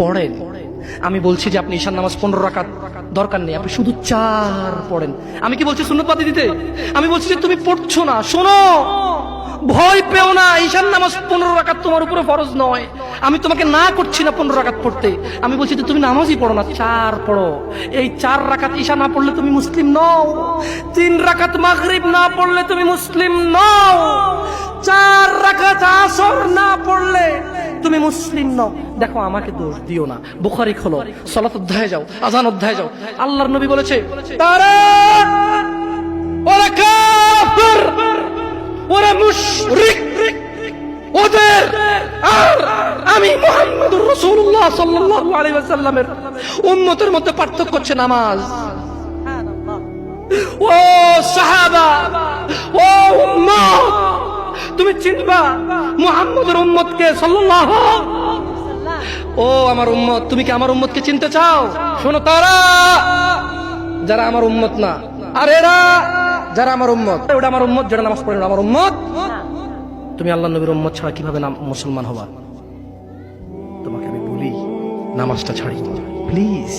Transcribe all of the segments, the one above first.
পড়েন। আমি বলছি যে আপনি ঈশান নামাজ 15 রাকাত দরকার নেই, আপনি শুধু 4 পড়েন। আমি কি বলছি সুন্নত বাদ দিতে? আমি বলছি যে তুমি পড়ছো না, শোনো, ভয় পেও না, ঈশান নামাজ 15 রাকাত তোমার উপরে ফরজ নয়। আমি তোমাকে না করছি না 15 রাকাত পড়তে, আমি বলছি যে তুমি নামাজই পড়ো না, 4 পড়ো। এই 4 রাকাত ঈশা না পড়লে তুমি মুসলিম নও, 3 রাকাত মাগরিব না পড়লে তুমি মুসলিম নও, 4 রাকাত আসর না পড়লে তুমি মুসলিম নও। দেখো, আমাকে দোষ দিও না, বুখারী খোলো, সালাত অধ্যায়ে যাও, আযান অধ্যায়ে যাও। আল্লাহর নবী বলেছে, তারা ওরা কাফির, ওরা মুশরিক, ওদের আর আমি মুহাম্মদুর রাসূলুল্লাহ সাল্লাল্লাহু আলাইহি ওয়াসাল্লামের উম্মতের মধ্যে পার্থক্য হচ্ছে নামাজ। ও সাহাবা, ও উম্মত, তুমি চিনবা মুহাম্মদের উম্মতকে সাল্লাল্লাহু। ও আমার উম্মত, তুমি কি আমার উম্মতকে চিনতে চাও? শোনো, তারা যারা আমার উম্মত না, আর এরা যারা আমার উম্মত। ওটা আমার উম্মত যারা নামাজ পড়ে না, আমার উম্মত। তুমি আল্লাহর নবীর উম্মত ছাড়া কিভাবে মুসলমান হবা? তোমাকে আমি বলি, নামাজটা ছাড়ি প্লিজ।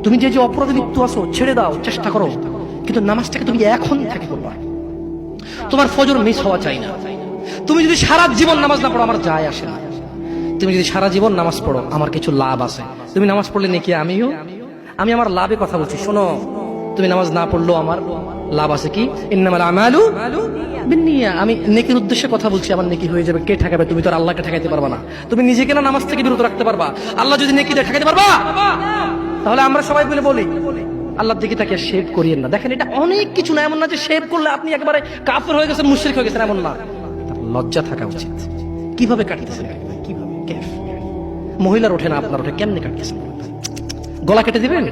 তুমি যে যে অপরাধে লিপ্ত আছো ছেড়ে দাও, চেষ্টা করো, কিন্তু নামাজটাকে তুমি এখন থেকে করবা। তোমার ফজর মিস হওয়া চাই না। তুমি যদি সারা জীবন নামাজ না পড়ো, আমার যায় আসে না। তুমি যদি সারা জীবন নামাজ পড়ো, আমার কিছু লাভ আছে। তুমি নামাজ পড়লে নাকি আমি আমার লাভে কথা বলছি। শোনো, তুমি নামাজ না পড়লেও আমার লাভ আছে। কি? ইন্নামাল আমালু বিন্নিয়া। আমি নেকির উদ্দেশ্যে কথা বলছি, আমার নেকি হয়ে যাবে। কে ঠেকাবে? তুমি তো আর আল্লাহকে ঠেকাইতে পারবা না। তুমি নিজেকে না নামাজ থেকে বিরত রাখতে পারবা, আল্লাহ যদি নেকি দিয়ে ঠেকাইতে পারবা? তাহলে আমরা সবাই মিলে বলি, আল্লাহর দিকে তাকিয়ে শেভ করিয়েন না। দেখেন, এটা অনেক কিছু না, এমন না যে শেভ করলে আপনি একেবারে কাফের হয়ে গেছেন, মুশরিক হয়ে গেছেন, এমন না। লজ্জা থাকা উচিত। কিভাবে কাটতেছেন? কিভাবে? মহিলার ওঠে না, আপনার ওঠে, কেমনে কাটতেছেন? গলা কেটে দিবেন?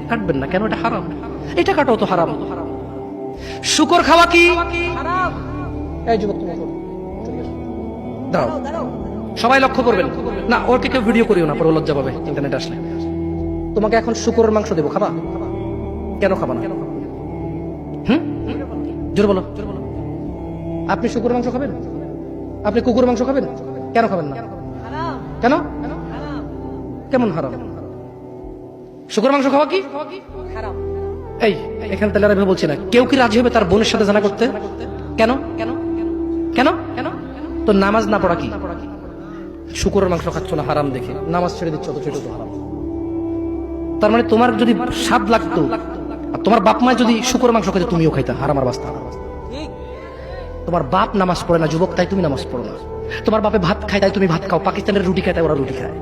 কাটবেন না কেন? এটা হারাম। এটা কাটাও তো হারাম। শুকর খাওয়া কি হারাম? এই যুবক, তুমি দাও, সবাই লক্ষ্য করবেন না, ওকে কেউ ভিডিও করিও না, পরে লজ্জা পাবে ইন্টারনেট আসলে। তোমাকে এখন শুকরের মাংস দেবো, খাবা? কেন খাবা না? জোর বলো। আপনি শুকরের মাংস খাবেন? আপনি কুকুর মাংস খাবেন? কেন খাবেন না? কেন? কেমন হারাম? শুকর মাংস খাওয়া কি হারাম? এই এখানে তাহলে আর বলছি না, কেউ কি রাজি হবে তার বোনের সাথে জানা করতে? কেন? কেন? কেন? কেন? তো নামাজ না পড়া কি? শুকরের মাংস খাচ্ছ না হারাম দেখে নামাজ ছেড়ে দিচ্ছ, তো সেটা তো হারাম। তার মানে তোমার যদি স্বাদ লাগতো, আর তোমার বাপ মা যদি শুকরের মাংস খাইতে, তুমিও খাইতা, হারাম আর বাস্তা। তোমার বাপ নামাজ পড়ে না যুবক, তাই তুমি নামাজ পড়ো না। তোমার বাপে ভাত খায়, তাই তুমি ভাত খাও। পাকিস্তানের রুটি খায়, তাই ওরা রুটি খায়।